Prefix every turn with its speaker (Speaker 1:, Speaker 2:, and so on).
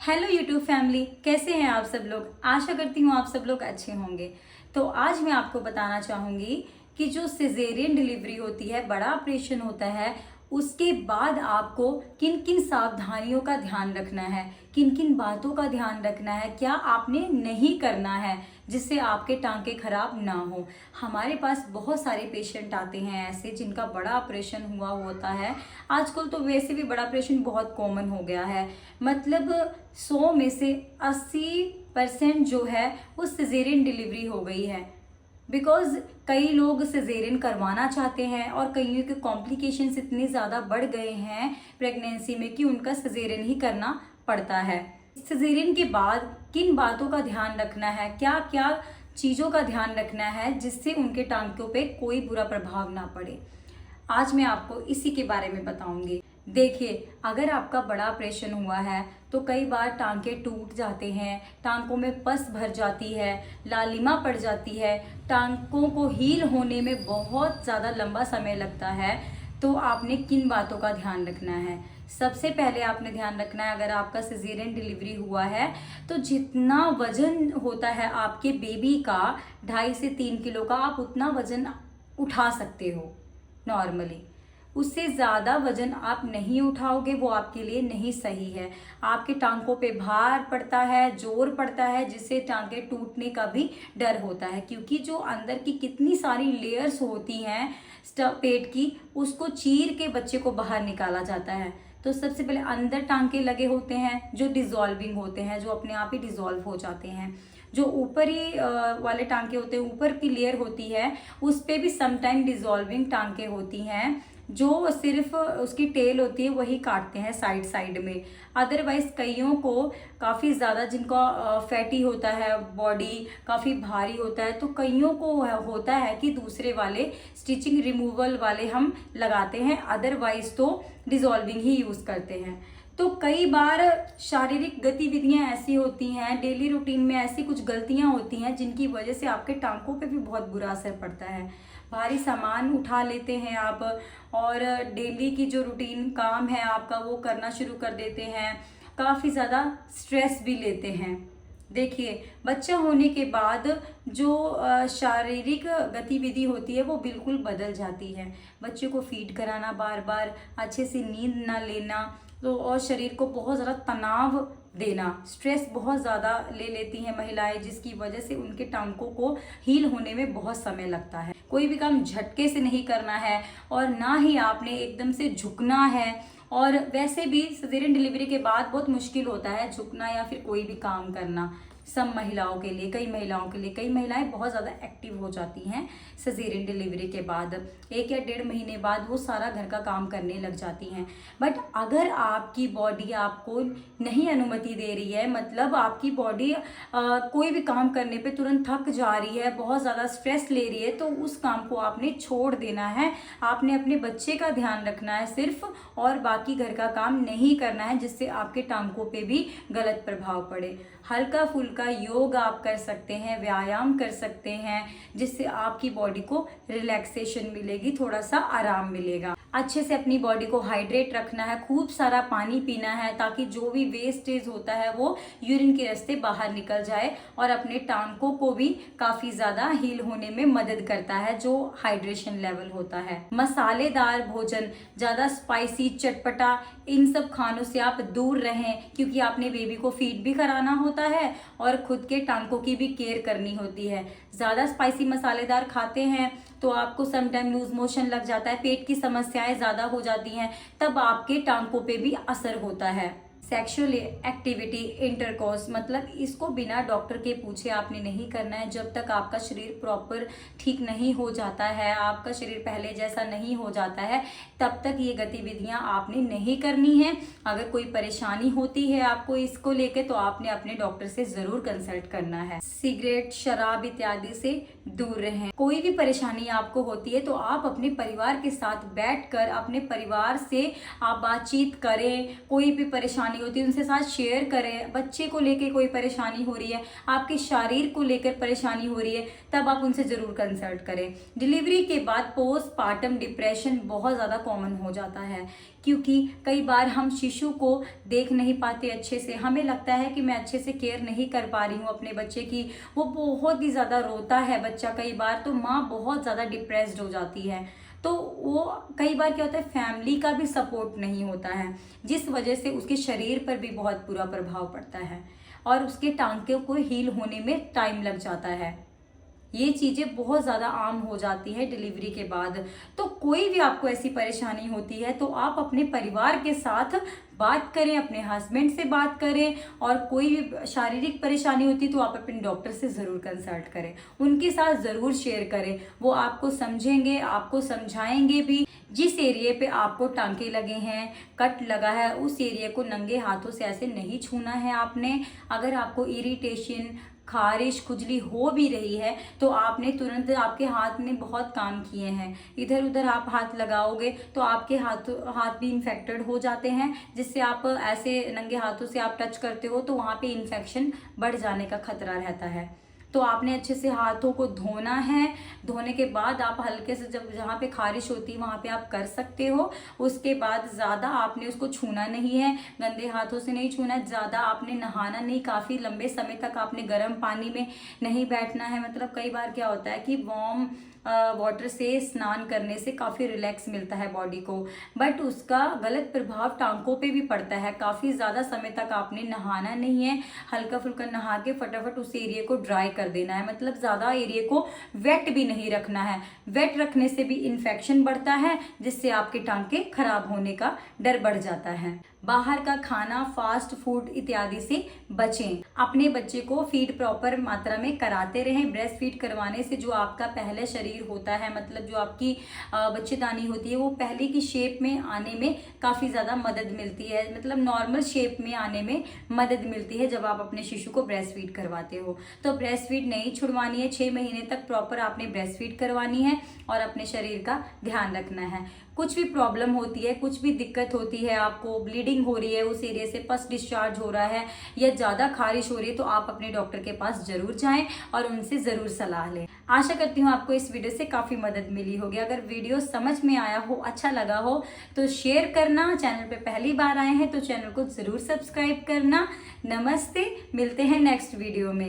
Speaker 1: Hello YouTube family, कैसे हैं आप सब लोग। आशा करती हूँ आप सब लोग अच्छे होंगे। तो आज मैं आपको बताना चाहूँगी कि जो सिजेरियन डिलीवरी होती है, बड़ा ऑपरेशन होता है, उसके बाद आपको किन किन सावधानियों का ध्यान रखना है, किन किन बातों का ध्यान रखना है, क्या आपने नहीं करना है जिससे आपके टांके खराब ना हो। हमारे पास बहुत सारे पेशेंट आते हैं ऐसे जिनका बड़ा ऑपरेशन हुआ होता है। आजकल तो वैसे भी बड़ा ऑपरेशन बहुत कॉमन हो गया है। मतलब 100 में से 80% जो है वो सिजेरियन डिलीवरी हो गई है। बिकॉज कई लोग सिजेरियन करवाना चाहते हैं और कईयों के कॉम्प्लिकेशंस इतने ज़्यादा बढ़ गए हैं प्रेगनेंसी में कि उनका सिजेरियन ही करना पड़ता है। सिजेरियन के बाद किन बातों का ध्यान रखना है, क्या क्या चीज़ों का ध्यान रखना है जिससे उनके टांकों पे कोई बुरा प्रभाव ना पड़े, आज मैं आपको इसी के बारे में बताऊंगी। देखिए, अगर आपका बड़ा ऑपरेशन हुआ है तो कई बार टांके टूट जाते हैं, टांकों में पस भर जाती है, लालिमा पड़ जाती है, टांकों को हील होने में बहुत ज़्यादा लंबा समय लगता है। तो आपने किन बातों का ध्यान रखना है। सबसे पहले आपने ध्यान रखना है, अगर आपका सिजेरियन डिलीवरी हुआ है तो जितना वजन होता है आपके बेबी का 2.5 से 3 किलो का, आप उतना वजन उठा सकते हो नॉर्मली। उससे ज़्यादा वजन आप नहीं उठाओगे, वो आपके लिए नहीं सही है। आपके टांकों पे भार पड़ता है, जोर पड़ता है, जिससे टांके टूटने का भी डर होता है, क्योंकि जो अंदर की कितनी सारी लेयर्स होती हैं पेट की, उसको चीर के बच्चे को बाहर निकाला जाता है। तो सबसे पहले अंदर टांके लगे होते हैं जो डिजॉल्विंग होते हैं, जो अपने आप ही डिजॉल्व हो जाते हैं। जो ऊपरी वाले टांके होते हैं, ऊपर की लेयर होती है, उस पे भी समटाइम डिजॉल्विंग टांके होती हैं, जो सिर्फ उसकी टेल होती है वही काटते हैं साइड साइड में। अदरवाइज कईयों को काफ़ी ज़्यादा, जिनका फैटी होता है, बॉडी काफ़ी भारी होता है, तो कईयों को होता है कि दूसरे वाले स्टिचिंग रिमूवल वाले हम लगाते हैं, अदरवाइज तो डिजॉल्विंग ही यूज़ करते हैं। तो कई बार शारीरिक गतिविधियां ऐसी होती हैं, डेली रूटीन में ऐसी कुछ गलतियां होती हैं जिनकी वजह से आपके टांकों पे भी बहुत बुरा असर पड़ता है। भारी सामान उठा लेते हैं आप, और डेली की जो रूटीन काम है आपका वो करना शुरू कर देते हैं, काफ़ी ज़्यादा स्ट्रेस भी लेते हैं। देखिए, बच्चा होने के बाद जो शारीरिक गतिविधि होती है वो बिल्कुल बदल जाती है। बच्चे को फीड कराना बार बार, अच्छे से नींद ना लेना, तो और शरीर को बहुत ज़्यादा तनाव देना, स्ट्रेस बहुत ज़्यादा ले लेती हैं महिलाएं, जिसकी वजह से उनके टांकों को हील होने में बहुत समय लगता है। कोई भी काम झटके से नहीं करना है और ना ही आपने एकदम से झुकना है। और वैसे भी सिजेरियन डिलीवरी के बाद बहुत मुश्किल होता है झुकना या फिर कोई भी काम करना। सब महिलाओं के लिए, कई महिलाओं के लिए, कई महिलाएं बहुत ज़्यादा एक्टिव हो जाती हैं सिजेरियन डिलीवरी के बाद। 1 या 1.5 महीने बाद वो सारा घर का काम करने लग जाती हैं। बट अगर आपकी बॉडी आपको नहीं अनुमति दे रही है, मतलब आपकी बॉडी कोई भी काम करने पे तुरंत थक जा रही है, बहुत ज़्यादा स्ट्रेस ले रही है, तो उस काम को आपने छोड़ देना है। आपने अपने बच्चे का ध्यान रखना है सिर्फ, और बाकी घर का काम नहीं करना है जिससे आपके टांकों पे भी गलत प्रभाव पड़े। हल्का फुल्का योग आप कर सकते हैं, व्यायाम कर सकते हैं, जिससे आपकी बॉडी को रिलैक्सेशन मिलेगी, थोड़ा सा आराम मिलेगा। अच्छे से अपनी बॉडी को हाइड्रेट रखना है, खूब सारा पानी पीना है, ताकि जो भी वेस्टेज होता है वो यूरिन के रास्ते बाहर निकल जाए, और अपने टांकों को भी काफ़ी ज़्यादा हील होने में मदद करता है जो हाइड्रेशन लेवल होता है। मसालेदार भोजन, ज़्यादा स्पाइसी, चटपटा, इन सब खानों से आप दूर रहें, क्योंकि आपने बेबी को फीड भी कराना होता है और खुद के टांकों की भी केयर करनी होती है। ज़्यादा स्पाइसी मसालेदार खाते हैं तो आपको समटाइम लूज मोशन लग जाता है, पेट की समस्याएं ज़्यादा हो जाती हैं, तब आपके टांकों पे भी असर होता है। सेक्सुअल एक्टिविटी, इंटरकोर्स, मतलब इसको बिना डॉक्टर के पूछे आपने नहीं करना है। जब तक आपका शरीर प्रॉपर ठीक नहीं हो जाता है, आपका शरीर पहले जैसा नहीं हो जाता है, तब तक ये गतिविधियां आपने नहीं करनी है। अगर कोई परेशानी होती है आपको इसको लेके, तो आपने अपने डॉक्टर से ज़रूर कंसल्ट करना है। सिगरेट, शराब इत्यादि से दूर रहें। कोई भी परेशानी आपको होती है तो आप अपने परिवार के साथ बैठकर अपने परिवार से आप बातचीत करें। कोई भी परेशानी होती है उनसे साथ शेयर करें। बच्चे को लेके कोई परेशानी हो रही है, आपके शरीर को लेकर परेशानी हो रही है, तब आप उनसे ज़रूर कंसल्ट करें। डिलीवरी के बाद पोस्टपार्टम डिप्रेशन बहुत ज़्यादा कॉमन हो जाता है, क्योंकि कई बार हम शिशु को देख नहीं पाते अच्छे से। हमें लगता है कि मैं अच्छे से केयर नहीं कर पा रही हूँ अपने बच्चे की, वो बहुत ही ज़्यादा रोता है बच्चा कई बार, तो माँ बहुत ज़्यादा डिप्रेस्ड हो जाती है। तो वो कई बार क्या होता है, फैमिली का भी सपोर्ट नहीं होता है, जिस वजह से उसके शरीर पर भी बहुत बुरा प्रभाव पड़ता है और उसके टांके को हील होने में टाइम लग जाता है। ये चीज़ें बहुत ज़्यादा आम हो जाती है डिलीवरी के बाद। तो कोई भी आपको ऐसी परेशानी होती है तो आप अपने परिवार के साथ बात करें, अपने हस्बैंड से बात करें, और कोई भी शारीरिक परेशानी होती है तो आप अपने डॉक्टर से ज़रूर कंसल्ट करें, उनके साथ ज़रूर शेयर करें। वो आपको समझेंगे, आपको समझाएंगे भी। जिस एरिया पे आपको टांके लगे हैं, कट लगा है, उस एरिया को नंगे हाथों से ऐसे नहीं छूना है आपने। अगर आपको इरिटेशन, खारिश, खुजली हो भी रही है तो आपने तुरंत, आपके हाथ ने बहुत काम किए हैं, इधर उधर आप हाथ लगाओगे तो आपके हाथ भी इन्फेक्टेड हो जाते हैं, जिससे आप ऐसे नंगे हाथों से आप टच करते हो तो वहाँ पे इन्फेक्शन बढ़ जाने का खतरा रहता है। तो आपने अच्छे से हाथों को धोना है। धोने के बाद आप हल्के से, जब जहाँ पे खारिश होती है वहाँ पे आप कर सकते हो। उसके बाद ज़्यादा आपने उसको छूना नहीं है, गंदे हाथों से नहीं छूना है, ज़्यादा आपने नहाना नहीं, काफ़ी लंबे समय तक आपने गर्म पानी में नहीं बैठना है। मतलब कई बार क्या होता है कि वार्म वाटर से स्नान करने से काफ़ी रिलैक्स मिलता है बॉडी को, बट उसका गलत प्रभाव टांकों पे भी पड़ता है। काफ़ी ज़्यादा समय तक आपने नहाना नहीं है, हल्का फुल्का नहा के फटाफट उस एरिया को ड्राई कर देना है। मतलब ज़्यादा एरिया को वेट भी नहीं रखना है, वेट रखने से भी इन्फेक्शन बढ़ता है, जिससे आपके टांके खराब होने का डर बढ़ जाता है। बाहर का खाना, फास्ट फूड इत्यादि से बचें। अपने बच्चे को फीड प्रॉपर मात्रा में कराते रहें। ब्रेस्ट फीड करवाने से जो आपका पहले शरीर होता है, मतलब जो आपकी बच्चेदानी होती है, वो पहले की शेप में आने में काफ़ी ज़्यादा मदद मिलती है। मतलब नॉर्मल शेप में आने में मदद मिलती है जब आप अपने शिशु को ब्रेस्ट फीड करवाते हो। तो ब्रेस्ट फीड नहीं छुड़वानी है, 6 महीने तक प्रॉपर आपने ब्रेस्ट फीड करवानी है और अपने शरीर का ध्यान रखना है। कुछ भी प्रॉब्लम होती है, कुछ भी दिक्कत होती है, आपको ब्लीडिंग हो रही है, उस एरिया से पस डिस्चार्ज हो रहा है या ज़्यादा खारिश हो रही है, तो आप अपने डॉक्टर के पास ज़रूर जाएं और उनसे ज़रूर सलाह लें। आशा करती हूँ आपको इस वीडियो से काफ़ी मदद मिली होगी। अगर वीडियो समझ में आया हो, अच्छा लगा हो तो शेयर करना। चैनल पे पहली बार आए हैं तो चैनल को ज़रूर सब्सक्राइब करना। नमस्ते, मिलते हैं नेक्स्ट वीडियो में।